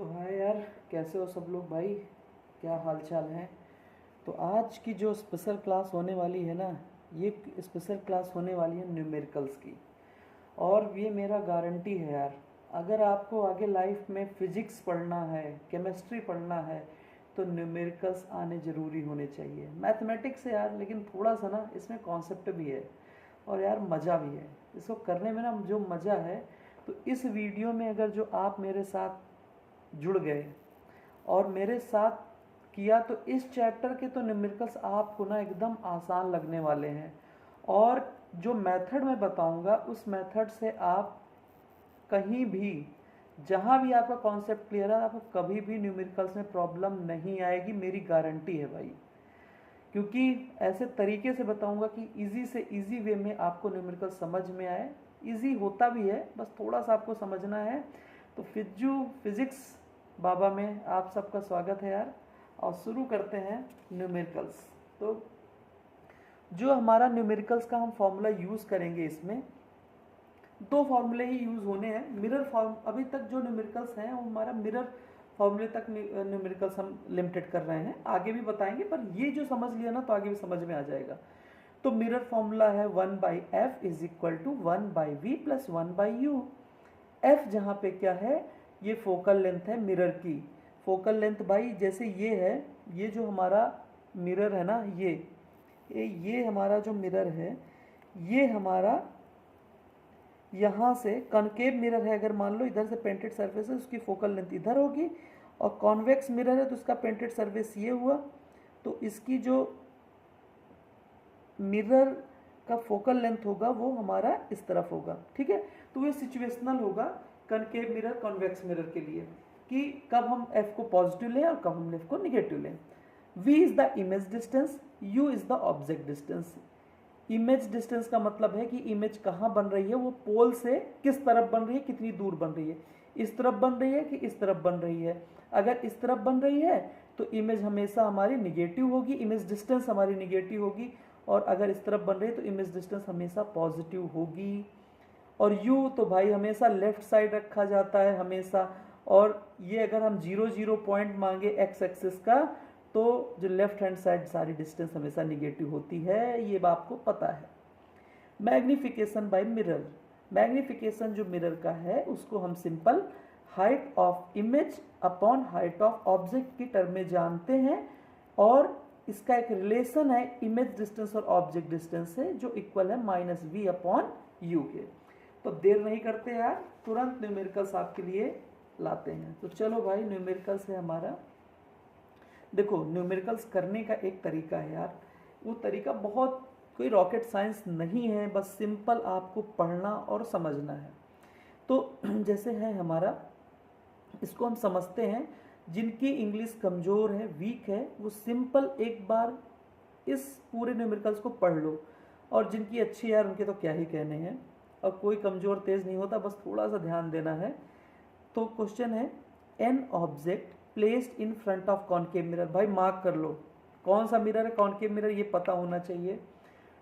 तो हाय यार, कैसे हो सब लोग भाई? क्या हाल चाल है? तो आज की जो स्पेशल क्लास होने वाली है ना, ये स्पेशल क्लास होने वाली है न्यूमेरिकल्स की। और ये मेरा गारंटी है यार, अगर आपको आगे लाइफ में फिजिक्स पढ़ना है, केमिस्ट्री पढ़ना है, तो न्यूमेरिकल्स आने ज़रूरी होने चाहिए। मैथमेटिक्स है यार, लेकिन थोड़ा सा ना इसमें कॉन्सेप्ट भी है और यार मज़ा भी है। इसको करने में ना जो मज़ा है, तो इस वीडियो में अगर जो आप मेरे साथ जुड़ गए और मेरे साथ किया, तो इस चैप्टर के तो न्यूमेरिकल्स आपको ना एकदम आसान लगने वाले हैं। और जो मेथड मैं बताऊंगा, उस मेथड से आप कहीं भी, जहां भी आपका कॉन्सेप्ट क्लियर है, आपको कभी भी न्यूमेरिकल्स में प्रॉब्लम नहीं आएगी, मेरी गारंटी है भाई। क्योंकि ऐसे तरीके से बताऊंगा कि इजी से इजी वे में आपको न्यूमेरिकल समझ में आए। इजी होता भी है, बस थोड़ा सा आपको समझना है। तो फिजिक्स बाबा में आप सबका स्वागत है यार, और शुरू करते हैं न्यूमेरिकल्स। तो जो हमारा न्यूमेरिकल्स का हम फॉर्मूला यूज़ करेंगे, इसमें दो फॉर्मूले ही यूज़ होने हैं। मिरर फॉर्म, अभी तक जो न्यूमेरिकल्स हैं वो हमारा मिरर फॉर्मूले तक न्यूमेरिकल्स हम लिमिटेड कर रहे हैं, आगे भी बताएंगे, पर ये जो समझ लिया ना तो आगे भी समझ में आ जाएगा। तो मिरर फॉर्मूला है 1/f is equal to 1/v plus 1/u। f जहाँ पे क्या है, ये फोकल लेंथ है मिरर की। फोकल लेंथ भाई जैसे ये है, ये जो हमारा मिरर है ना, ये हमारा जो मिरर है, ये हमारा यहाँ से कनकेव मिरर है। अगर मान लो इधर से पेंटेड सरफेस है, उसकी फोकल लेंथ इधर होगी, और कॉन्वेक्स मिरर है तो उसका पेंटेड सरफेस ये हुआ, तो इसकी जो मिरर का फोकल लेंथ होगा वो हमारा इस तरफ होगा। ठीक है, तो ये सिचुएशनल होगा कनकेव मिरर कॉन्वेक्स मिरर के लिए, कि कब हम f को पॉजिटिव लें और कब हम f को निगेटिव लें। v is the image distance, u is the object distance. Image distance का मतलब है कि इमेज कहाँ बन रही है, वो पोल से किस तरफ बन रही है, कितनी दूर बन रही है, इस तरफ बन रही है कि इस तरफ बन रही है। अगर इस तरफ बन रही है तो इमेज हमेशा हमारी निगेटिव होगी, इमेज डिस्टेंस हमारी निगेटिव होगी। और अगर इस तरफ बन रही है तो इमेज डिस्टेंस हमेशा पॉजिटिव होगी। और u तो भाई हमेशा लेफ्ट साइड रखा जाता है हमेशा। और ये अगर हम 0 पॉइंट मांगे एक्स एक्सिस का, तो जो लेफ्ट हैंड साइड सारी डिस्टेंस हमेशा निगेटिव होती है, ये आपको पता है। मैग्निफिकेशन बाय मिरर, मैग्निफिकेशन जो मिरर का है उसको हम simple height of image upon height of object की टर्म में जानते हैं। और इसका एक रिलेशन है इमेज डिस्टेंस और ऑब्जेक्ट डिस्टेंस से, जो इक्वल है -v अपॉन u के। तो देर नहीं करते यार, तुरंत न्यूमेरिकल्स आपके लिए लाते हैं। तो चलो भाई, न्यूमेरिकल्स है हमारा। देखो, न्यूमेरिकल्स करने का एक तरीका है यार, वो तरीका बहुत कोई रॉकेट साइंस नहीं है, बस सिंपल आपको पढ़ना और समझना है। तो जैसे है हमारा, इसको हम समझते हैं। जिनकी इंग्लिश कमज़ोर है, वीक है, वो सिंपल एक बार इस पूरे न्यूमेरिकल्स को पढ़ लो। और जिनकी अच्छी यार, उनके तो क्या ही कहने हैं। और कोई कमज़ोर तेज़ नहीं होता, बस थोड़ा सा ध्यान देना है। तो क्वेश्चन है, an object placed in front of concave mirror. भाई मार्क कर लो, कौन सा मिरर है कॉनकेव मिरर, ये पता होना चाहिए।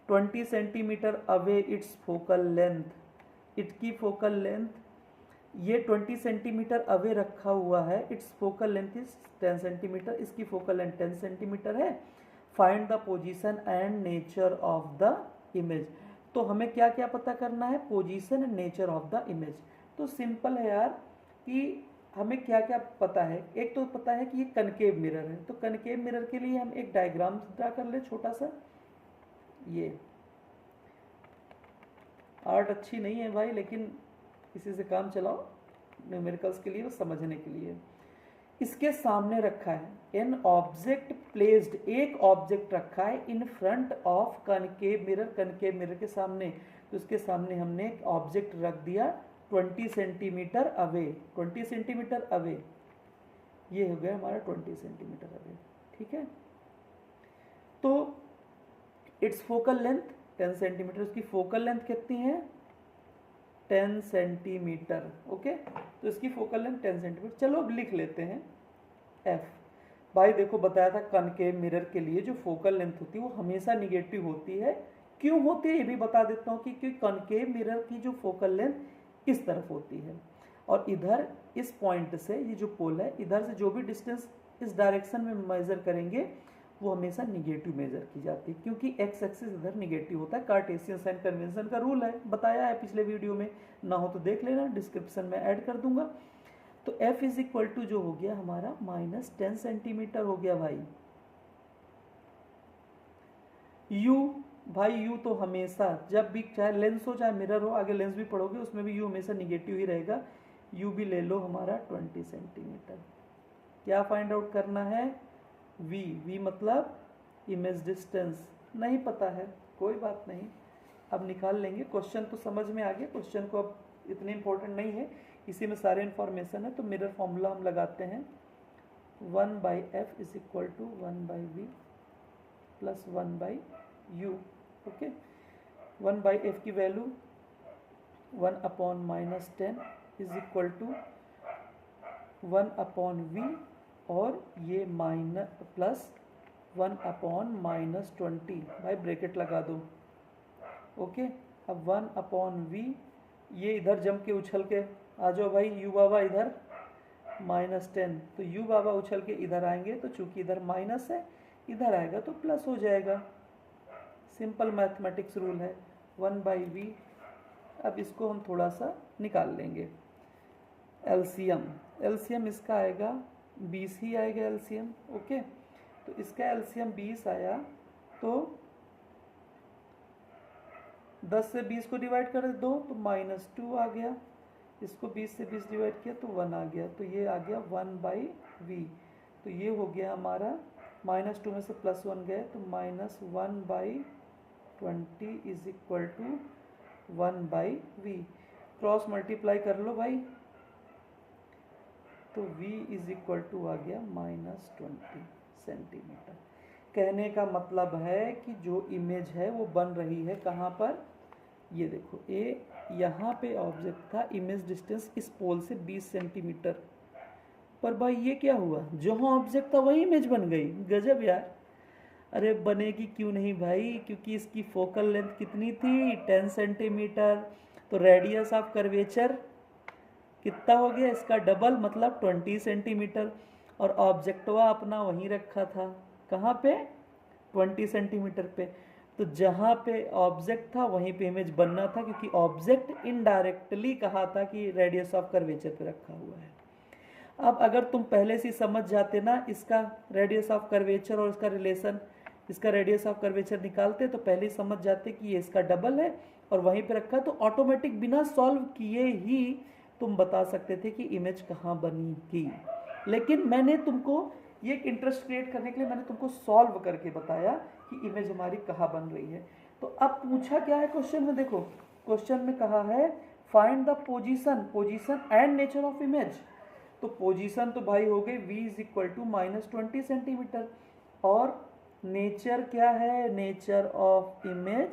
20 centimetre away it's focal length, इसकी फोकल लेंथ ये 20 सेंटीमीटर अवे रखा हुआ है, it's focal length is 10 centimetre, इसकी फोकल लेंथ 10 सेंटीमीटर है। Find the position and nature of the image. तो हमें क्या क्या पता करना है, position and nature of the image. तो सिंपल है यार कि हमें क्या क्या पता है। एक तो पता है कि ये कनकेव मिरर है, तो कनकेव मिरर के लिए हम एक डायग्राम ड्रा कर ले छोटा सा। ये आर्ट अच्छी नहीं है भाई, लेकिन किसी से काम चलाओ, न्यूमेरिकल्स के लिए, वो समझने के लिए। इसके सामने रखा है एन ऑब्जेक्ट प्लेस्ड, एक ऑब्जेक्ट रखा है इन front of concave mirror, concave mirror के सामने। तो उसके सामने हमने एक ऑब्जेक्ट रख दिया 20 सेंटीमीटर अवे, 20 सेंटीमीटर अवे, ये हो गया हमारा 20 सेंटीमीटर अवे। ठीक है, तो इट्स फोकल लेंथ 10 सेंटीमीटर, उसकी फोकल लेंथ कितनी है 10 सेंटीमीटर। ओके, तो इसकी फोकल लेंथ 10 सेंटीमीटर। चलो अब लिख लेते हैं एफ। भाई देखो, बताया था कनकेव मिरर के लिए जो फोकल लेंथ होती है वो हमेशा निगेटिव होती है। क्यों होती है ये भी बता देता हूँ, कि क्योंकि कनकेव मिरर की जो फोकल लेंथ इस तरफ होती है और इधर इस पॉइंट से, ये जो पोल है, इधर से जो भी डिस्टेंस इस डायरेक्शन में मेजर करेंगे वो हमेशा निगेटिव मेजर की जाती है, क्योंकि एक्स एक्सिस इधर निगेटिव होता है। कार्टेशियन साइन कन्वेंशन का रूल है, बताया है पिछले वीडियो में, ना हो तो देख लेना, डिस्क्रिप्शन में ऐड कर दूंगा। तो F इज इक्वल टू जो हो गया हमारा -10 सेंटीमीटर हो गया भाई। U भाई, U तो हमेशा जब भी, चाहे लेंस हो चाहे मिरर हो, आगे लेंस भी पढ़ोगे उसमें भी U हमेशा निगेटिव ही रहेगा। U भी ले लो हमारा 20 सेंटीमीटर। क्या फाइंड आउट करना है? V मतलब इमेज डिस्टेंस नहीं पता है, कोई बात नहीं, अब निकाल लेंगे। क्वेश्चन तो समझ में आ गया, क्वेश्चन को अब इतने इंपॉर्टेंट नहीं है, इसी में सारे इन्फॉर्मेशन है। तो मिरर फॉर्मूला हम लगाते हैं, 1/f is equal to 1/v plus 1/u। Okay, 1/f की value 1/-10 is equal to 1/v, और ये प्लस 1/-20, भाई ब्रैकेट लगा दो। ओके, अब 1/v, ये इधर जम के उछल के आ जाओ भाई, u बाबा इधर -10, तो u बाबा उछल के इधर आएंगे, तो चूंकि इधर माइनस है, इधर आएगा तो प्लस हो जाएगा। सिंपल मैथमेटिक्स रूल है, 1/v। अब इसको हम थोड़ा सा निकाल लेंगे। एलसीएम इसका आएगा 20 ही आएगा एलसीएम। ओके, तो इसका एलसीएम 20 आया, तो 10 से 20 को डिवाइड कर दो तो -2 आ गया, इसको 20 से 20 डिवाइड किया तो 1 आ गया, तो ये आ गया 1/v। तो ये हो गया हमारा, -2 में से +1 गए तो -1/20 is equal to 1/v। Cross multiply कर लो भाई, तो v इज इक्वल टू आ गया -20 सेंटीमीटर। कहने का मतलब है कि जो इमेज है वो बन रही है कहाँ पर, ये देखो, यहाँ पे ऑब्जेक्ट था, इमेज डिस्टेंस इस पोल से 20 सेंटीमीटर, पर भाई ये क्या हुआ, जहाँ ऑब्जेक्ट था वही इमेज बन गई। गजब यार। अरे बनेगी क्यों नहीं भाई, क्योंकि इसकी फोकल लेंथ कितनी थी, 10 सेंटीमीटर, तो रेडियस ऑफ कर्वेचर कितना हो गया, इसका डबल, मतलब 20 सेंटीमीटर, और ऑब्जेक्टवा अपना वहीं रखा था, कहाँ पे, 20 सेंटीमीटर पे। तो जहाँ पे ऑब्जेक्ट था वहीं पे इमेज बनना था, क्योंकि ऑब्जेक्ट इनडायरेक्टली कहा था कि रेडियस ऑफ कर्वेचर पे रखा हुआ है। अब अगर तुम पहले से समझ जाते ना इसका रेडियस ऑफ कर्वेचर और इसका रिलेशन, इसका रेडियस ऑफ कर्वेचर निकालते तो पहले ही समझ जाते कि ये इसका डबल है और वहीं पे रखा, तो ऑटोमेटिक बिना सॉल्व किए ही तुम बता सकते थे कि इमेज कहाँ बनी थी। लेकिन मैंने तुमको ये एक इंटरेस्ट क्रिएट करने के लिए मैंने तुमको सॉल्व करके बताया कि इमेज हमारी कहाँ बन रही है। तो अब पूछा क्या है क्वेश्चन में, देखो क्वेश्चन में कहा है find the position and nature of image. तो पोजीशन तो भाई हो गई v is equal to -20 centimetre, और नेचर क्या है, नेचर ऑफ इमेज,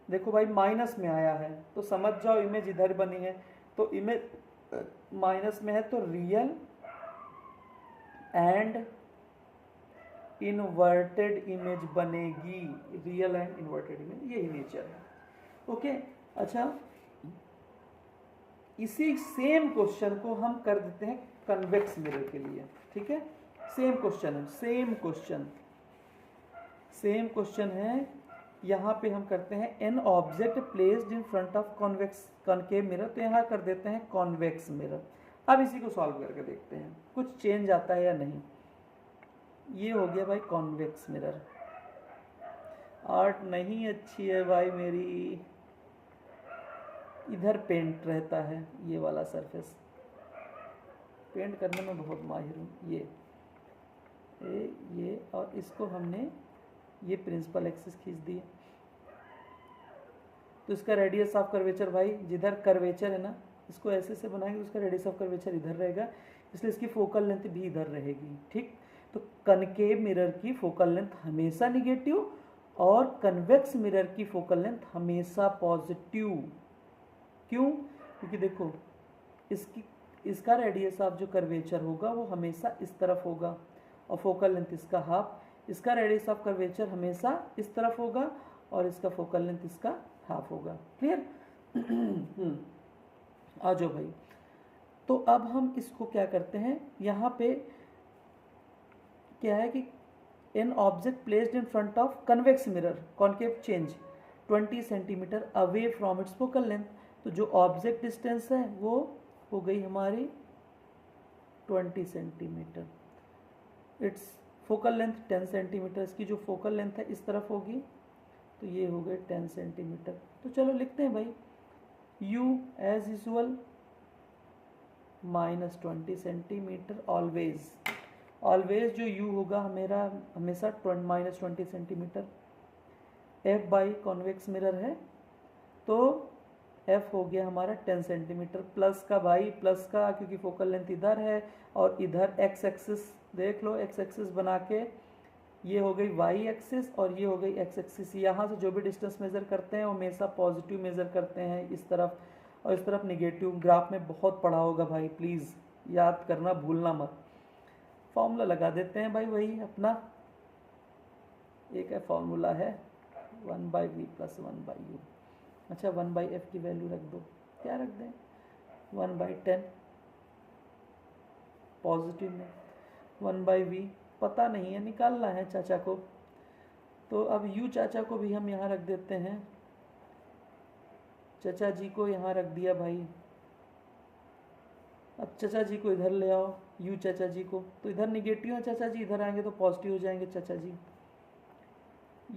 देखो भाई माइनस में आया है तो समझ जाओ इमेज इधर बनी है, तो इमेज माइनस में है तो रियल एंड इन्वर्टेड इमेज बनेगी, रियल एंड इन्वर्टेड इमेज, यही नेचर है। ओके, अच्छा इसी सेम क्वेश्चन को हम कर देते हैं कन्वेक्स मिरर के लिए, ठीक है। सेम क्वेश्चन है, सेम क्वेश्चन है। यहाँ पे हम करते हैं an object placed in front of concave mirror, तो यहाँ कर देते हैं कॉन्वेक्स मिरर। अब इसी को सॉल्व करके देखते हैं कुछ चेंज आता है या नहीं। ये हो गया भाई कॉन्वेक्स मिरर। आर्ट नहीं अच्छी है भाई मेरी, इधर पेंट रहता है, ये वाला सरफेस पेंट करने में बहुत माहिर हूँ। ये और इसको हमने ये प्रिंसिपल एक्सिस खींच दी, तो इसका रेडियस ऑफ कर्वेचर भाई, जिधर कर्वेचर है ना इसको ऐसे से बनाएंगे, उसका रेडियस ऑफ कर्वेचर इधर रहेगा, इसलिए इसकी फोकल लेंथ भी इधर रहेगी, ठीक। तो कनकेव मिरर की फोकल लेंथ हमेशा निगेटिव और कन्वेक्स मिरर की फोकल लेंथ हमेशा पॉजिटिव। क्यों? क्योंकि देखो इसका रेडियस ऑफ जो कर्वेचर होगा वो हमेशा इस तरफ होगा और फोकल लेंथ इसका हाफ, इसका रेडियस ऑफ कर्वेचर हमेशा इस तरफ होगा और इसका फोकल लेंथ इसका हाफ होगा। क्लियर? आ जाओ भाई। तो अब हम इसको क्या करते हैं, यहाँ पे क्या है कि an object placed in front of convex mirror concave change 20 centimetre away from its focal length. तो जो ऑब्जेक्ट डिस्टेंस है वो हो गई हमारी 20 centimetre, it's focal length 10 centimetre. इसकी जो फोकल लेंथ है इस तरफ होगी, तो ये हो गए 10 सेंटीमीटर। तो चलो लिखते हैं भाई, u as usual -20 centimetre always. Always जो u होगा मेरा हमेशा -20 centimetre. f by convex mirror है, तो f हो गया हमारा 10 सेंटीमीटर। प्लस का भाई, प्लस का, क्योंकि फोकल लेंथ इधर है और इधर x एक्सिस देख लो, x एक्सिस बना के ये हो गई y एक्सिस और ये हो गई x एक्सिस। यहाँ से जो भी डिस्टेंस मेज़र करते हैं वो हमेशा पॉजिटिव मेज़र करते हैं इस तरफ, और इस तरफ निगेटिव। ग्राफ में बहुत पढ़ा होगा भाई, प्लीज़ याद करना, भूलना मत। फॉर्मूला लगा देते हैं भाई, वही अपना एक है फॉर्मूला है 1/v + 1/u। अच्छा 1/f की वैल्यू रख दो, क्या रख दें, 1/10 पॉजिटिव में, 1/v पता नहीं है, निकालना है चाचा को। तो अब u चाचा को भी हम यहाँ रख देते हैं, चाचा जी को यहाँ रख दिया भाई। अब चाचा जी को इधर ले आओ, u चाचा जी को, तो इधर निगेटिव है चाचा जी, इधर आएंगे तो पॉजिटिव हो जाएंगे चाचा जी।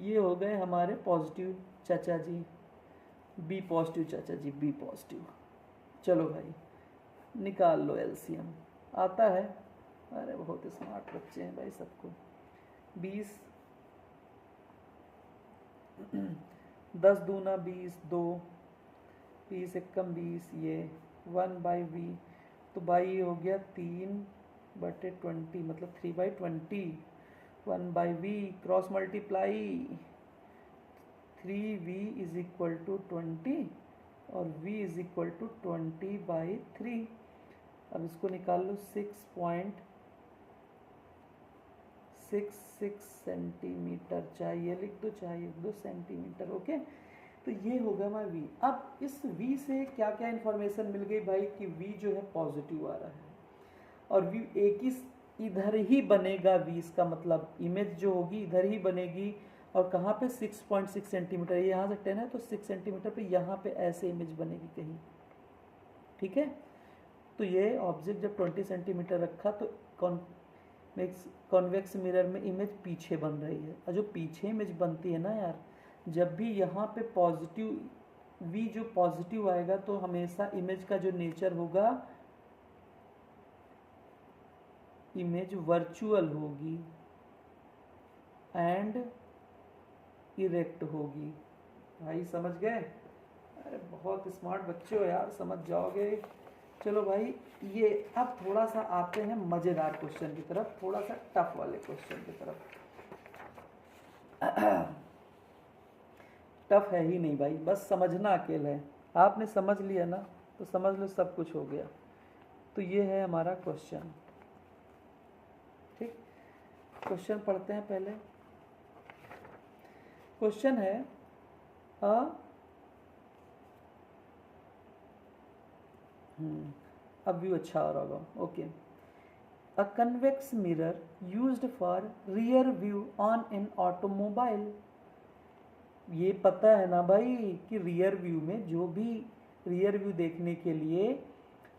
ये हो गए हमारे पॉजिटिव चाचा जी, बी पॉजिटिव चाचा जी, बी पॉजिटिव। चलो भाई निकाल लो एलसीएम, आता है। अरे बहुत स्मार्ट बच्चे हैं भाई सबको। 20 10 दूना 20, 2 20 एकम 20, ये 1/v, तो भाई ये हो गया 3/20 मतलब 3/20। 1/v cross multiply 3v is equal to 20 और v इज इक्वल टू 20/3। अब इसको निकाल लो, 6.66 सेंटीमीटर, चाहिए लिख दो, चाहिए लिख दो सेंटीमीटर। ओके, तो ये होगा हमारा v। अब इस v से क्या क्या इन्फॉर्मेशन मिल गई भाई, कि v जो है पॉजिटिव आ रहा है और v एक ही इधर ही बनेगा। v इसका मतलब इमेज जो होगी इधर ही बनेगी, और कहाँ पे 6.6 सेंटीमीटर, यहाँ से 10 है तो 6 सेंटीमीटर पे यहाँ पे ऐसे इमेज बनेगी कहीं। ठीक है, तो ये ऑब्जेक्ट जब 20 सेंटीमीटर रखा तो कॉन्वेक्स मिरर में इमेज पीछे बन रही है, और जो पीछे इमेज बनती है ना यार, जब भी यहाँ पे पॉजिटिव v जो पॉजिटिव आएगा तो हमेशा इमेज का जो नेचर होगा, इमेज वर्चुअल होगी एंड इरेक्ट होगी। भाई समझ गए? अरे बहुत स्मार्ट बच्चे हो यार, समझ जाओगे। चलो भाई, ये अब थोड़ा सा आते हैं मज़ेदार क्वेश्चन की तरफ, थोड़ा सा टफ वाले क्वेश्चन की तरफ। टफ है ही नहीं भाई, बस समझना अकेला है। आपने समझ लिया ना तो समझ लो सब कुछ हो गया। तो ये है हमारा क्वेश्चन। ठीक, क्वेश्चन पढ़ते हैं पहले। क्वेश्चन है अब व्यू अच्छा आ रहा होगा। Okay, a convex mirror used for rear view on an automobile. ये पता है ना भाई कि रियर व्यू में, जो भी रियर व्यू देखने के लिए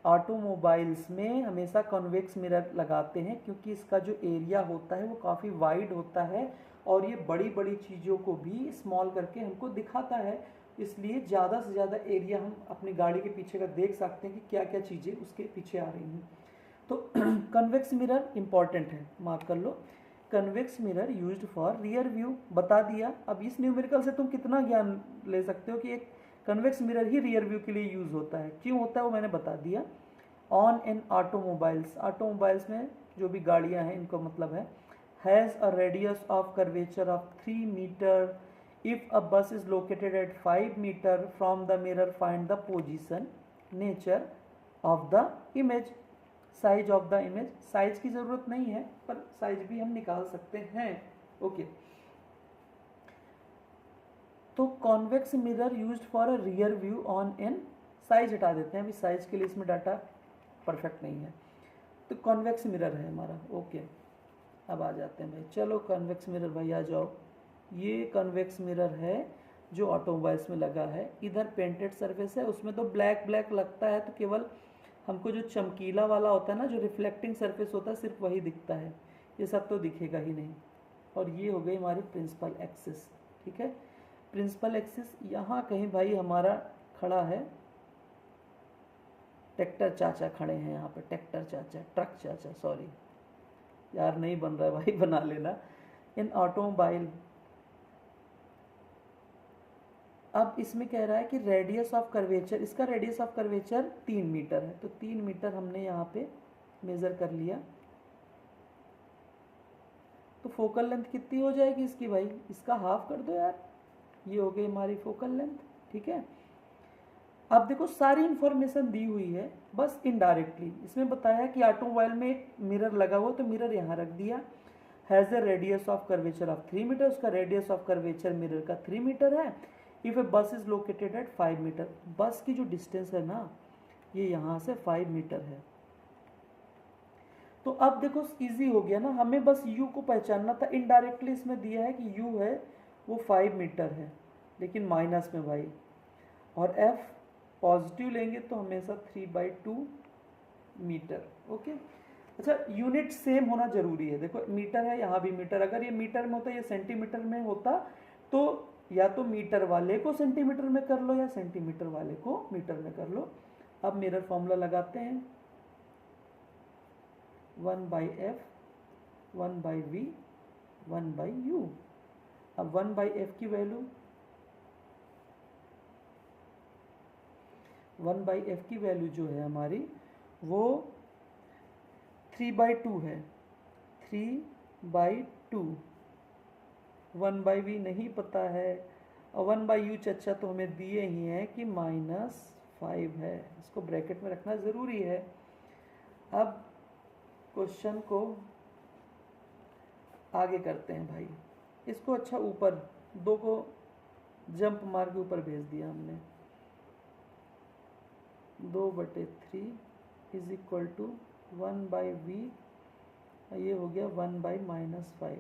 ऑटोमोबाइल्स में हमेशा कॉन्वेक्स मिरर लगाते हैं, क्योंकि इसका जो एरिया होता है वो काफ़ी वाइड होता है और ये बड़ी बड़ी चीज़ों को भी स्मॉल करके हमको दिखाता है। इसलिए ज़्यादा से ज़्यादा एरिया हम अपनी गाड़ी के पीछे का देख सकते हैं कि क्या क्या चीज़ें उसके पीछे आ रही हैं। तो कन्वेक्स मिरर इंपॉर्टेंट है, मार्क कर लो। Convex mirror used for rear view बता दिया। अब इस न्यूमेरिकल से तुम कितना ज्ञान ले सकते हो कि एक कन्वेक्स मिरर ही रियर व्यू के लिए यूज़ होता है। क्यों होता है वो मैंने बता दिया। ऑन एन ऑटोमोबाइल्स, ऑटोमोबाइल्स में जो भी गाड़ियाँ हैं इनको मतलब है, has a radius of curvature of 3 metre. If a bus is located at 5 meter from the mirror, find the position, nature of the image, size of the image। Size की ज़रूरत नहीं है पर साइज भी हम निकाल सकते हैं। ओके, तो convex mirror used for a rear view on an, size हटा देते हैं, अभी साइज के लिए इसमें डाटा परफेक्ट नहीं है, तो कॉन्वेक्स मिरर है हमारा। ओके, अब आ जाते हैं भाई, चलो कॉन्वेक्स मिरर भाई आ जाओ। ये कॉन्वेक्स मिरर है जो ऑटोमोबाइल्स में लगा है। इधर पेंटेड सरफेस है, उसमें तो ब्लैक ब्लैक लगता है, तो केवल हमको जो चमकीला वाला होता है ना, जो रिफ्लेक्टिंग सरफेस होता है, सिर्फ वही दिखता है, ये सब तो दिखेगा ही नहीं। और ये हो गई हमारी प्रिंसिपल एक्सिस। ठीक है, प्रिंसिपल एक्सिस यहाँ कहीं भाई हमारा खड़ा है, ट्रैक्टर चाचा खड़े हैं यहाँ पे, ट्रैक्टर चाचा, ट्रक चाचा, सॉरी यार नहीं बन रहा है भाई, बना लेना। इन ऑटोमोबाइल, अब इसमें कह रहा है कि रेडियस ऑफ कर्वेचर, इसका रेडियस ऑफ कर्वेचर 3 मीटर है, तो 3 मीटर हमने यहाँ पे मेज़र कर लिया। तो फोकल लेंथ कितनी हो जाएगी इसकी भाई, इसका हाफ कर दो यार, ये हो गई हमारी फोकल लेंथ। ठीक है, अब देखो सारी इंफॉर्मेशन दी हुई है, बस इनडायरेक्टली इसमें बताया कि ऑटोमोबाइल में एक मिरर लगा हुआ, तो मिरर यहाँ रख दिया। Has a radius of curvature of 3 metre, उसका रेडियस ऑफ कर्वेचर मिरर का 3 मीटर है। इफ ए बस इज लोकेटेड एट 5 मीटर, बस की जो डिस्टेंस है ना, ये यहाँ से 5 मीटर है। तो अब देखो इजी हो गया ना, हमें बस u को पहचानना था। इनडायरेक्टली इसमें दिया है कि u है वो 5 मीटर है, लेकिन माइनस में भाई, और f पॉजिटिव लेंगे तो हमेशा 3/2 मीटर। ओके, अच्छा यूनिट सेम होना जरूरी है। देखो मीटर है, यहाँ भी मीटर, अगर ये मीटर में होता, ये सेंटीमीटर में होता, तो या तो मीटर वाले को सेंटीमीटर में कर लो या सेंटीमीटर वाले को मीटर में कर लो। अब मिरर फॉर्मूला लगाते हैं, 1/f 1/v 1/u। अब 1/f की वैल्यू, 1/f की वैल्यू जो है हमारी वो 3/2 है, 3/2। 1/v नहीं पता है, और 1/u चच्चा तो हमें दिए ही हैं कि -5 है, इसको ब्रैकेट में रखना ज़रूरी है। अब क्वेश्चन को आगे करते हैं भाई, इसको अच्छा ऊपर 2 को जंप मार के ऊपर भेज दिया हमने। 2/3 इज इक्वल टू 1/v, ये हो गया 1/-5।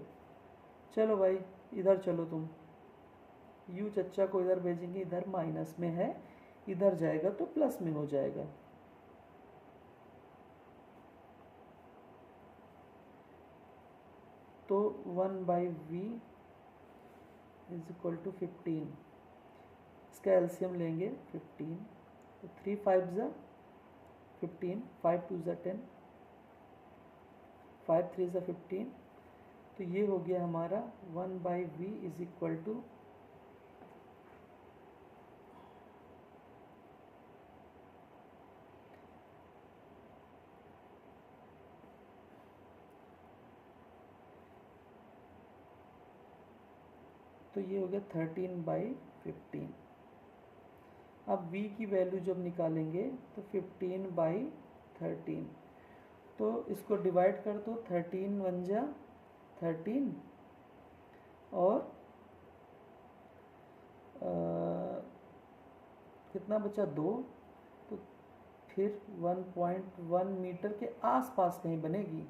चलो भाई इधर चलो तुम, u चच्चा को इधर भेजेंगे, इधर माइनस में है, इधर जाएगा तो प्लस में हो जाएगा। तो 1/v इज इक्वल टू 15, इसका एलसीएम लेंगे 15, तो 3 5 ज़ा 15, 5 2 ज़ा 10, 5 3 ज़ा 15, तो ये हो गया हमारा 1/v इज इक्वल टू 13/15। अब v की वैल्यू जब निकालेंगे तो 15/13, तो इसको डिवाइड कर दो, 13 1 जा 13, और कितना बचा 2, तो फिर 1.1 मीटर के आसपास कहीं बनेगी,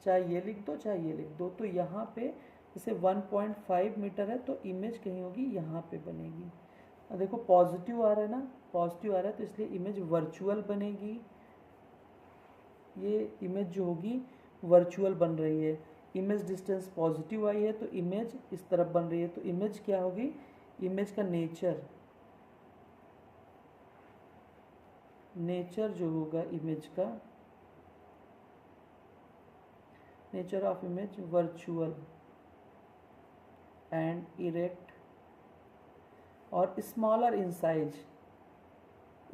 चाहे ये लिख दो चाहे ये लिख दो। तो यहाँ पे जैसे 1.5 मीटर है, तो इमेज कहीं होगी यहाँ पे बनेगी। अब देखो पॉजिटिव आ रहा है ना, पॉजिटिव आ रहा है, तो इसलिए इमेज वर्चुअल बनेगी। ये इमेज जो होगी वर्चुअल बन रही है, इमेज डिस्टेंस पॉजिटिव आई है, तो इमेज इस तरफ बन रही है। तो इमेज क्या होगी, इमेज का नेचर जो होगा इमेज का, nature of image virtual and erect और smaller in size.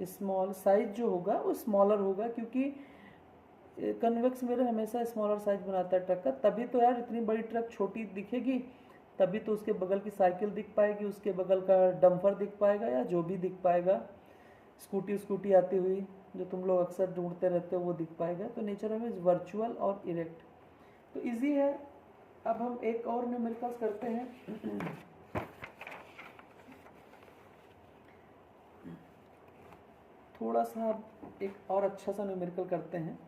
Small size जो होगा वो स्मॉलर होगा, क्योंकि कन्वेक्स मिरर हमेशा स्मॉलर साइज बनाता है ट्रक का। तभी तो यार इतनी बड़ी ट्रक छोटी दिखेगी, तभी तो उसके बगल की साइकिल दिख पाएगी, उसके बगल का डंपर दिख पाएगा, या जो भी दिख पाएगा, स्कूटी आती हुई जो तुम लोग अक्सर ढूंढते रहते हो वो दिख पाएगा। तो नेचर ऑफ इमेज वर्चुअल और इरेक्ट, तो इजी है। अब हम एक और न्यूमेरिकल्स करते हैं। थोड़ा सा एक और अच्छा सा न्यूमेरिकल करते हैं।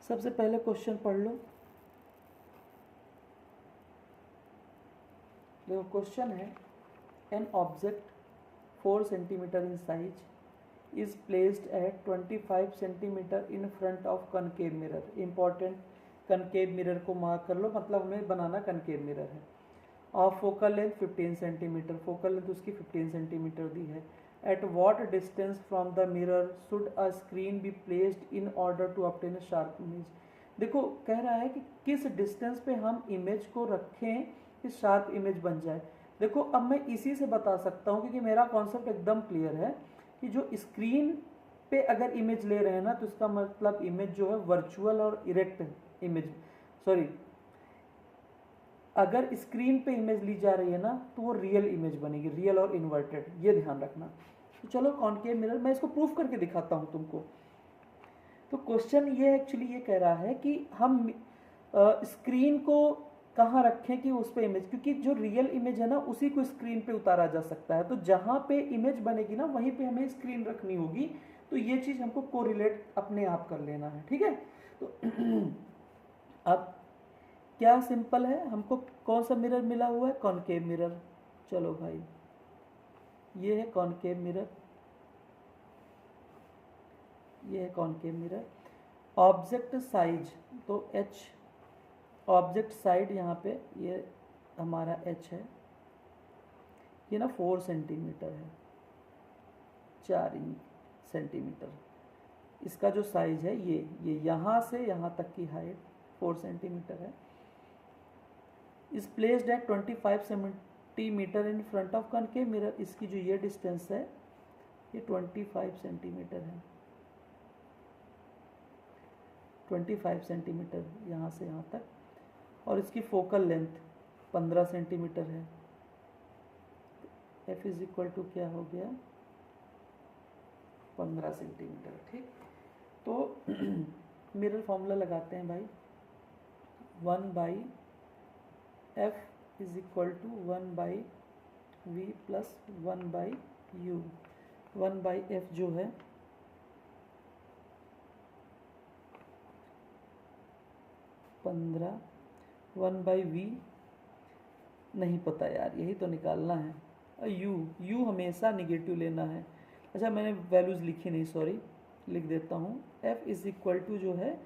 सबसे पहले क्वेश्चन पढ़ लो। देखो क्वेश्चन है, an object 4 centimetre in size is placed at 25 centimetre in front of concave mirror. Important, concave mirror को मार्क कर लो, मतलब हमें बनाना कनकेव मिरर है। Of focal length 15 centimetre, focal length उसकी 15 सेंटीमीटर दी है। At what distance from the mirror should a screen be placed in order to obtain a sharp image. देखो कह रहा है कि किस डिस्टेंस पे हम इमेज को रखें कि शार्प इमेज बन जाए। देखो अब मैं इसी से बता सकता हूँ, क्योंकि मेरा कॉन्सेप्ट एकदम क्लियर है कि जो स्क्रीन पे अगर इमेज ले रहे हैं ना, तो इसका मतलब इमेज जो है वर्चुअल और इरेक्ट इमेज, सॉरी, अगर स्क्रीन पे इमेज ली जा रही है ना तो वो रियल इमेज बनेगी, रियल और इन्वर्टेड, ये ध्यान रखना। तो चलो कॉनकेव मिरर मैं इसको प्रूफ करके दिखाता हूँ तुमको। तो क्वेश्चन ये एक्चुअली ये कह रहा है कि हम स्क्रीन को कहाँ रखें कि उस पर इमेज, क्योंकि जो रियल इमेज है ना उसी को स्क्रीन पे उतारा जा सकता है, तो जहाँ पे इमेज बनेगी ना वहीं पे हमें स्क्रीन रखनी होगी। तो ये चीज़ हमको कोरिलेट अपने आप कर लेना है, ठीक है। तो अब क्या सिंपल है, हमको कौन सा मिरर मिला हुआ है, कॉनकेव मिरर। चलो भाई ये है कॉनकेव मिरर, ये है कॉनकेव मिरर। ऑब्जेक्ट साइज तो h, ऑब्जेक्ट साइड यहाँ पे ये हमारा h है, ये ना 4 सेंटीमीटर है, 4 सेंटीमीटर। इसका जो साइज है ये यहाँ से यहाँ तक की हाइट 4 सेंटीमीटर है। इस placed at 25 centimetre in front of concave mirror. इसकी जो ये डिस्टेंस है ये 25 सेंटीमीटर है, 25 सेंटीमीटर यहाँ से यहाँ तक, और इसकी फोकल लेंथ 15 सेंटीमीटर है। F इज इक्वल टू क्या हो गया, 15 सेंटीमीटर, ठीक। तो मिरर फॉर्मूला लगाते हैं भाई, 1/f is equal to 1/v plus 1/u। 1/f जो है 15, 1/v नहीं पता यार, यही तो निकालना है। u हमेशा निगेटिव लेना है। अच्छा मैंने वैल्यूज़ लिखी नहीं, सॉरी, लिख देता हूँ। f इज इक्वल टू जो है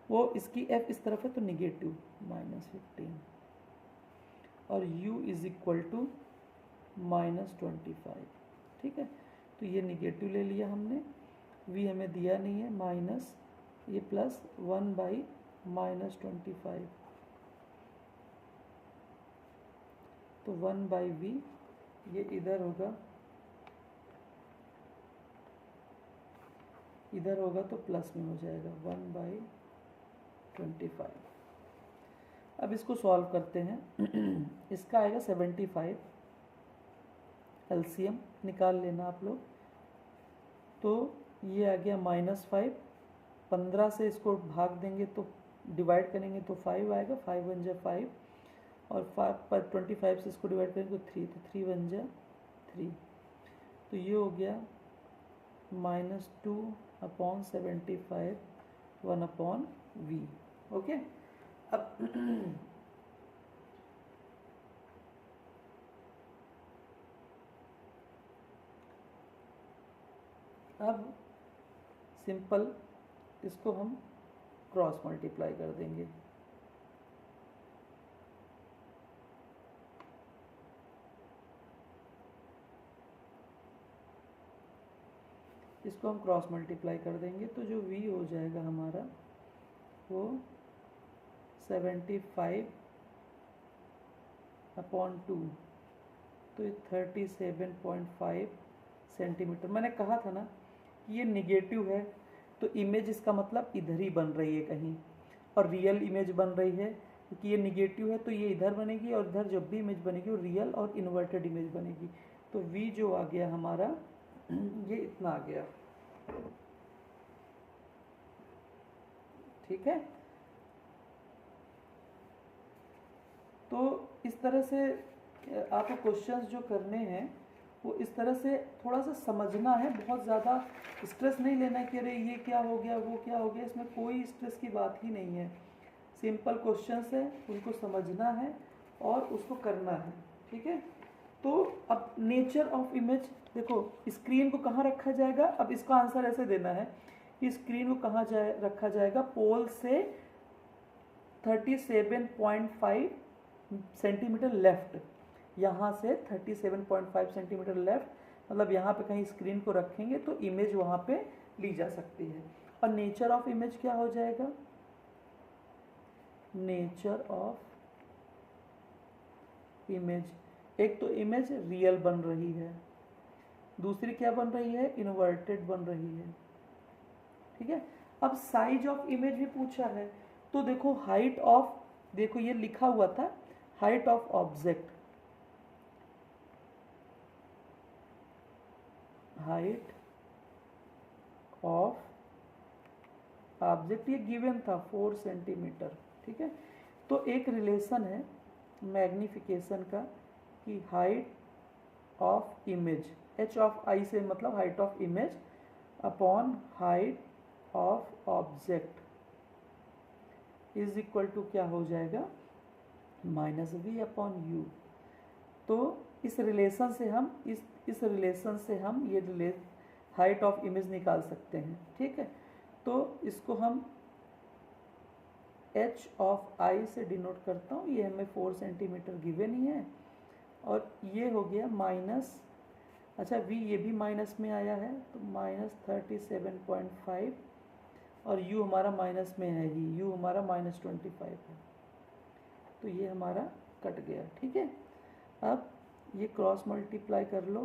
वो इसकी f इस तरफ है तो निगेटिव -15, और u इज इक्वल टू -25, ठीक है। तो ये निगेटिव ले लिया हमने, v हमें दिया नहीं है, माइनस ये प्लस 1/-25, तो 1/v ये इधर होगा, इधर होगा तो प्लस में हो जाएगा 1/25। अब इसको सॉल्व करते हैं। इसका आएगा 75, एलसीएम निकाल लेना आप लोग। तो ये आ गया -5, 15 से इसको भाग देंगे तो डिवाइड करेंगे तो 5 आएगा, 5 1 जा 5, और 25 से इसको डिवाइड करेंगे तो 3, तो 3 1 जा 3, तो ये हो गया -2/75 1/v। ओके। अब सिंपल इसको हम क्रॉस मल्टीप्लाई कर देंगे। इसको हम क्रॉस मल्टीप्लाई कर देंगे तो जो v हो जाएगा हमारा वो 75/2, तो ये 37.5 सेंटीमीटर। मैंने कहा था ना कि ये निगेटिव है, तो इमेज इसका मतलब इधर ही बन रही है कहीं, और रियल इमेज बन रही है, क्योंकि ये निगेटिव है तो ये इधर बनेगी, और इधर जब भी इमेज बनेगी वो रियल और इन्वर्टेड इमेज बनेगी। तो v जो आ गया हमारा ये इतना आ गया, ठीक है। तो इस तरह से आपको क्वेश्चंस जो करने हैं वो इस तरह से थोड़ा सा समझना है, बहुत ज़्यादा स्ट्रेस नहीं लेना है कि अरे ये क्या हो गया वो क्या हो गया, इसमें कोई स्ट्रेस की बात ही नहीं है। सिंपल क्वेश्चंस है, उनको समझना है और उसको करना है, ठीक है। तो अब नेचर ऑफ इमेज, देखो स्क्रीन को कहाँ रखा जाएगा, अब इसका आंसर ऐसे देना है कि स्क्रीन को कहाँ रखा जाएगा, पोल से 37.5 सेंटीमीटर लेफ्ट, यहाँ से 37.5 सेंटीमीटर लेफ्ट, मतलब यहाँ पे कहीं स्क्रीन को रखेंगे तो इमेज वहाँ पे ली जा सकती है। और नेचर ऑफ इमेज क्या हो जाएगा, नेचर ऑफ इमेज, एक तो इमेज रियल बन रही है, दूसरी क्या बन रही है, इन्वर्टेड बन रही है, ठीक है। अब साइज ऑफ इमेज भी पूछा है, तो देखो हाइट ऑफ, देखो ये लिखा हुआ था height of object, height of object ये गिवन था 4 सेंटीमीटर, ठीक है। तो एक रिलेशन है मैग्निफिकेशन का कि height of image, H of I से मतलब height of image upon height of object is equal to क्या हो जाएगा, माइनस वी अपॉन यू। तो इस रिलेशन से हम इस रिलेशन से हम ये हाइट ऑफ इमेज निकाल सकते हैं, ठीक है। तो इसको हम एच ऑफ आई से डिनोट करता हूँ, ये हमें 4 सेंटीमीटर गिवन ही है, और ये हो गया माइनस, अच्छा वी ये भी माइनस में आया है तो माइनस 37.5, और u हमारा माइनस में है ही, u हमारा -25 है, तो ये हमारा कट गया, ठीक है। अब ये क्रॉस मल्टीप्लाई कर लो,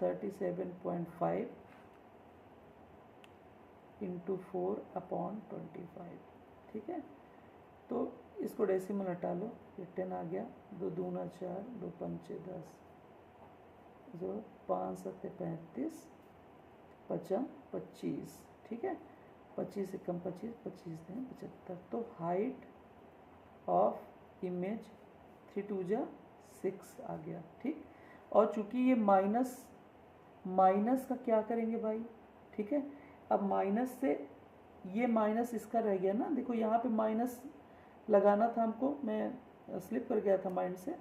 37.5 इंटू 4 अपॉन 25, ठीक है। तो इसको डेसिमल हटा लो, ये 10 आ गया, 2 दूना 4, 2 पंचे 10, जो 5 सत्ते 35, 5 25, ठीक है। 25 से कम 25, 25 दें 75, तो हाइट ऑफ इमेज 3 2 जा 6 आ गया, ठीक। और चूंकि ये माइनस का क्या करेंगे भाई, ठीक है। अब माइनस से ये माइनस इसका रह गया ना, देखो यहाँ पे माइनस लगाना था हमको, मैं स्लिप कर गया था माइंड से,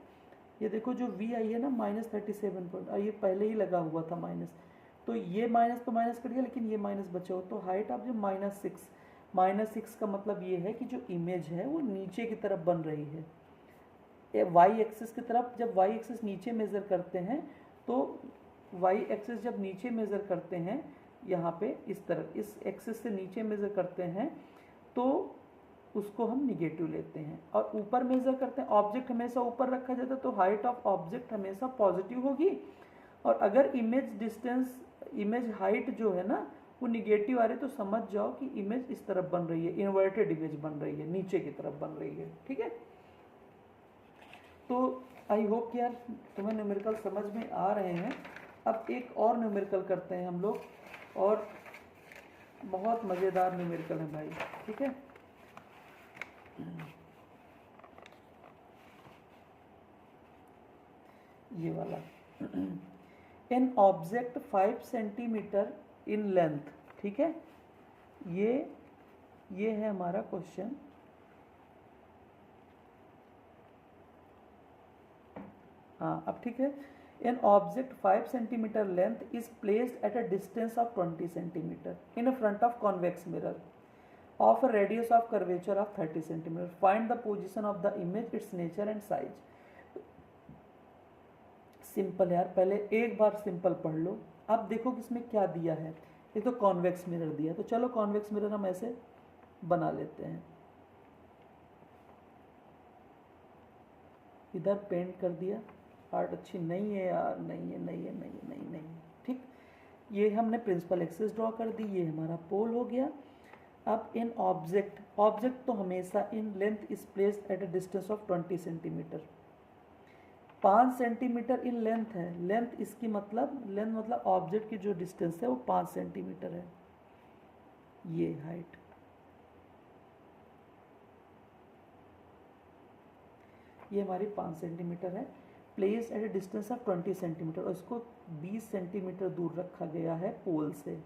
ये देखो जो v आई है ना -37 और ये पहले ही लगा हुआ था माइनस, तो ये माइनस तो माइनस कट गया, लेकिन ये माइनस बचा हो, तो हाइट ऑफ जो -6 का मतलब ये है कि जो इमेज है वो नीचे की तरफ बन रही है, वाई एक्सिस की तरफ। जब वाई एक्सिस नीचे मेज़र करते हैं तो वाई एक्सिस जब नीचे मेज़र करते हैं, यहाँ पे इस तरफ इस एक्सिस से नीचे मेज़र करते हैं तो उसको हम निगेटिव लेते हैं, और ऊपर मेज़र करते हैं, ऑब्जेक्ट हमेशा ऊपर रखा जाता है तो हाइट ऑफ ऑब्जेक्ट हमेशा पॉजिटिव होगी, और अगर इमेज हाइट जो है ना वो निगेटिव आ रही है तो समझ जाओ कि इमेज इस तरफ बन रही है, इन्वर्टेड इमेज बन रही है, नीचे की तरफ बन रही है, ठीक है। तो आई होप कि यार तुम्हें न्यूमेरिकल समझ में आ रहे हैं। अब एक और न्यूमेरिकल करते हैं हम लोग, और बहुत मज़ेदार न्यूमेरिकल है भाई, ठीक है। ये वाला an object 5 centimetre in length, ठीक है। ये है हमारा क्वेश्चन। हाँ अब ठीक है, an object 5 centimetre length is placed at a distance of 20 centimetre in front of convex mirror of a radius of curvature of 30 centimeter. Find the position of the image, its nature and size. Simple यार, पहले एक बार simple पढ़ लो। अब देखो कि इसमें क्या दिया है, एक तो कॉन्वेक्स मिरर दिया, तो चलो कॉन्वेक्स मिरर हम ऐसे बना लेते हैं, इधर पेंट कर दिया, आर्ट अच्छी नहीं है यार, नहीं, ठीक। ये हमने प्रिंसिपल एक्सिस ड्रॉ कर दी, ये हमारा पोल हो गया। अब इन ऑब्जेक्ट तो हमेशा in length is placed at a distance of 20 centimetre, 5 centimetre in length है, लेंथ इसकी मतलब ऑब्जेक्ट की जो डिस्टेंस है वो 5 सेंटीमीटर है, ये हाइट। ये हमारी 5 सेंटीमीटर है, place at A distance of 20 centimetre, और इसको 20 सेंटीमीटर दूर रखा गया है पोल से।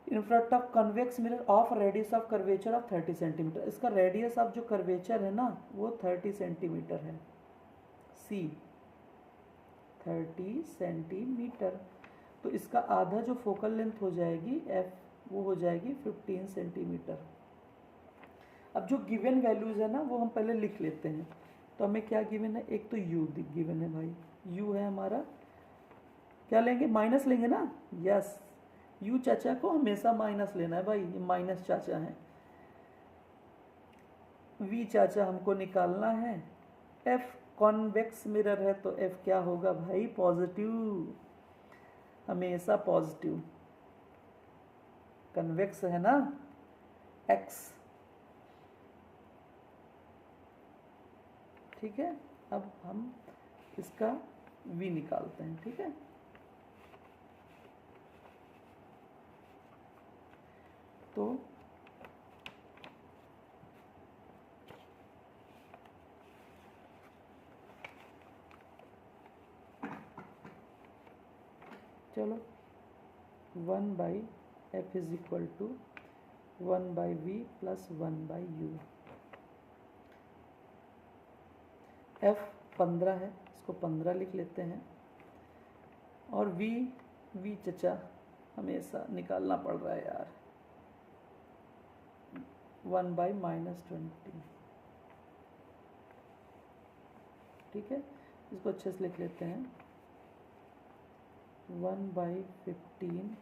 इन front of convex mirror of radius of curvature of 30 centimetre, इसका रेडियस ऑफ जो कर्वेचर है ना वो 30 सेंटीमीटर है, सी 30 सेंटीमीटर। तो इसका आधा जो फोकल लेंथ हो जाएगी एफ, वो हो जाएगी 15 सेंटीमीटर। अब जो गिवन वैल्यूज है ना वो हम पहले लिख लेते हैं। तो हमें क्या गिवन है, एक तो यू गिवन है भाई, यू है हमारा, क्या लेंगे, माइनस लेंगे ना, यस, यू चाचा को हमेशा माइनस लेना है भाई, ये माइनस चाचा है। वी चाचा हमको निकालना है, एफ कॉन्वेक्स मिरर है तो एफ क्या होगा भाई, पॉजिटिव, हमेशा पॉजिटिव, कन्वेक्स है ना, एक्स, ठीक है। अब हम इसका v निकालते हैं, ठीक है। तो चलो 1/f is equal to 1/v plus 1/u। f 15 है, इसको 15 लिख लेते हैं, और v चचा हमेशा निकालना पड़ रहा है यार, 1/-20, ठीक है। इसको अच्छे से लिख लेते हैं, 1/15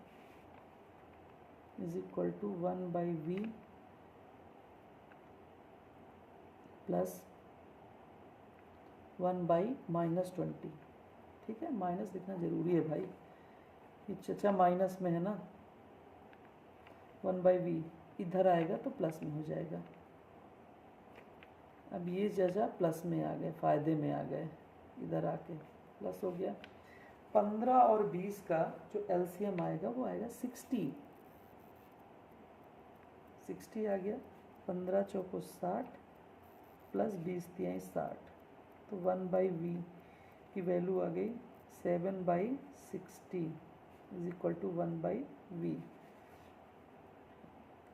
is equal to 1/v plus 1/-20, ठीक है। माइनस लिखना जरूरी है भाई, ये चचा माइनस में है ना, 1/v इधर आएगा तो प्लस में हो जाएगा। अब ये चचा प्लस में आ गए, फायदे में आ गए, इधर आके प्लस हो गया। 15 और 20 का जो एलसीएम आएगा वो आएगा 60, 60 आ गया, 15 चौको 60 प्लस 20 तिहाई 60, तो 1/v की वैल्यू आ गई 7/60 इज इक्वल टू 1/v।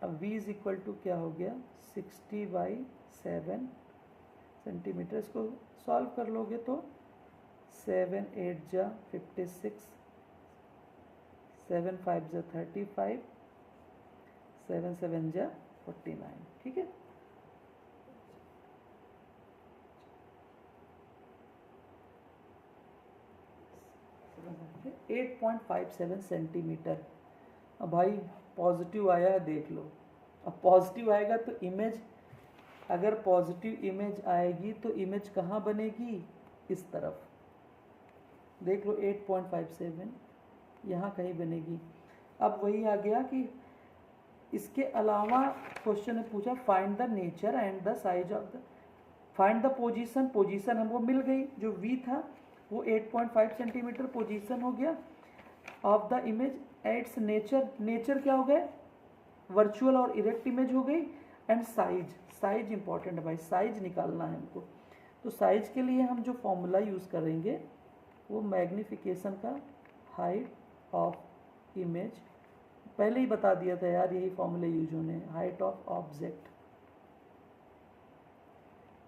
अब v इज इक्वल टू क्या हो गया, 60/7 सेंटीमीटर। इसको सॉल्व कर लोगे तो 7 8 जा 56, 7 5 जा 35, 7 7 जा 49, ठीक है। 8.57 सेंटीमीटर। अब भाई पॉजिटिव आया है, देख लो। अब पॉजिटिव आएगा तो इमेज, अगर पॉजिटिव इमेज आएगी तो इमेज कहाँ बनेगी, इस तरफ, देख लो 8.57 यहाँ कहीं बनेगी। अब वही आ गया कि इसके अलावा क्वेश्चन ने पूछा find the nature and the size of the, find the position, position हमको मिल गई, जो v था वो 8.5 सेंटीमीटर पोजीशन हो गया of the image. Its nature, nature क्या हो गए, वर्चुअल और इरेक्ट इमेज हो गई। एंड साइज, साइज इंपॉर्टेंट है भाई, साइज निकालना है हमको। तो साइज के लिए हम जो फॉर्मूला यूज़ करेंगे वो मैग्निफिकेशन का हाइट ऑफ इमेज, पहले ही बता दिया था यार, यही फॉर्मूले यूज होने हैं। Height of object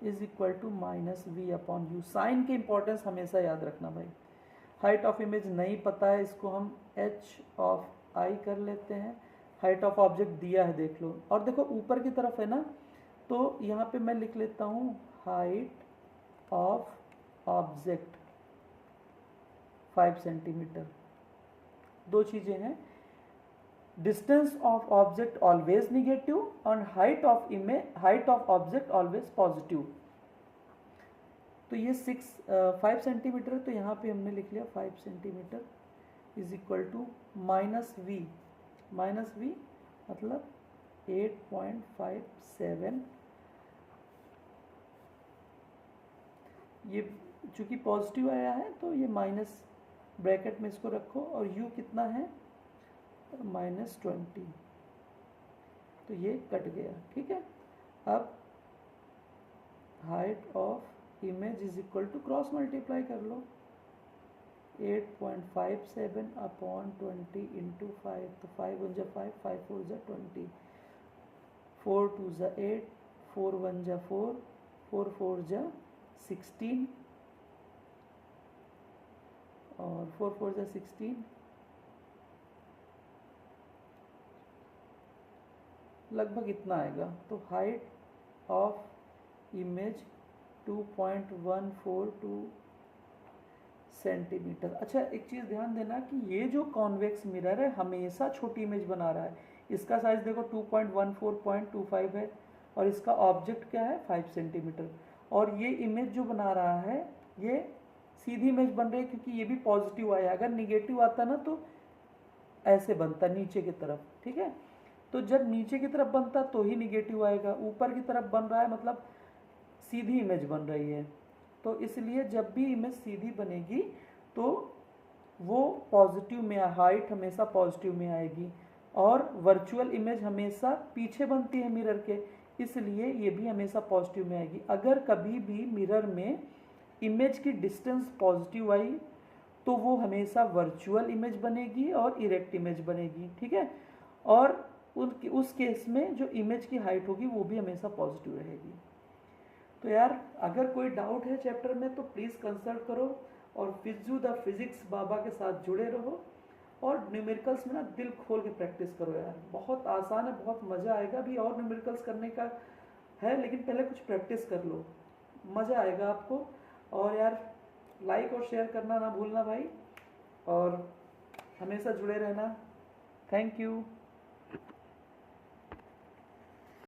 is equal to -v/u। Sign के इंपॉर्टेंस हमेशा याद रखना भाई। हाइट ऑफ इमेज नहीं पता है, इसको हम h(i) कर लेते हैं। हाइट ऑफ ऑब्जेक्ट दिया है, देख लो, और देखो ऊपर की तरफ है ना, तो यहाँ पे मैं लिख लेता हूँ हाइट ऑफ ऑब्जेक्ट 5 सेंटीमीटर। दो चीज़ें हैं, distance of object always negative और height of image, height of object always positive. तो ये 5 सेंटीमीटर है, तो यहाँ पे हमने लिख लिया 5 centimetre is equal to -v, -v मतलब 8.57। ये चूँकि पॉजिटिव आया है तो ये माइनस ब्रैकेट में इसको रखो, और u कितना है -20, तो ये कट गया, ठीक है। अब height of image is equal to cross multiply कर लो 8.57 अपॉन 20 इंटू 5, तो 5 1 जा 5, 5 4 जा 20, 4 2 जा 8, 4 1 जा 4, 4 4 जा 16 और 4 4 जा 16, लगभग इतना आएगा। तो हाइट ऑफ इमेज 2.142 सेंटीमीटर। अच्छा, एक चीज़ ध्यान देना कि ये जो कॉन्वेक्स मिरर है हमेशा छोटी इमेज बना रहा है। इसका साइज देखो 2.14.25 है और इसका ऑब्जेक्ट क्या है 5 सेंटीमीटर, और ये इमेज जो बना रहा है ये सीधी इमेज बन रही है क्योंकि ये भी पॉजिटिव आया। अगर निगेटिव आता ना तो ऐसे बनता नीचे की तरफ, ठीक है। तो जब नीचे की तरफ बनता तो ही निगेटिव आएगा, ऊपर की तरफ बन रहा है मतलब सीधी इमेज बन रही है। तो इसलिए जब भी इमेज सीधी बनेगी तो वो पॉजिटिव में, हाइट हमेशा पॉजिटिव में आएगी, और वर्चुअल इमेज हमेशा पीछे बनती है मिरर के, इसलिए ये भी हमेशा पॉजिटिव में आएगी। अगर कभी भी मिरर में इमेज की डिस्टेंस पॉजिटिव आई तो वो हमेशा वर्चुअल इमेज बनेगी और इरेक्ट इमेज बनेगी, ठीक है। और उस केस में जो इमेज की हाइट होगी वो भी हमेशा पॉजिटिव रहेगी। तो यार अगर कोई डाउट है चैप्टर में तो प्लीज़ कंसल्ट करो, और फिजू द फिजिक्स बाबा के साथ जुड़े रहो, और न्यूमेरिकल्स में ना दिल खोल के प्रैक्टिस करो यार। बहुत आसान है, बहुत मज़ा आएगा भी, और न्यूमेरिकल्स करने का है, लेकिन पहले कुछ प्रैक्टिस कर लो, मज़ा आएगा आपको। और यार लाइक और शेयर करना ना भूलना भाई, और हमेशा जुड़े रहना। Thank you.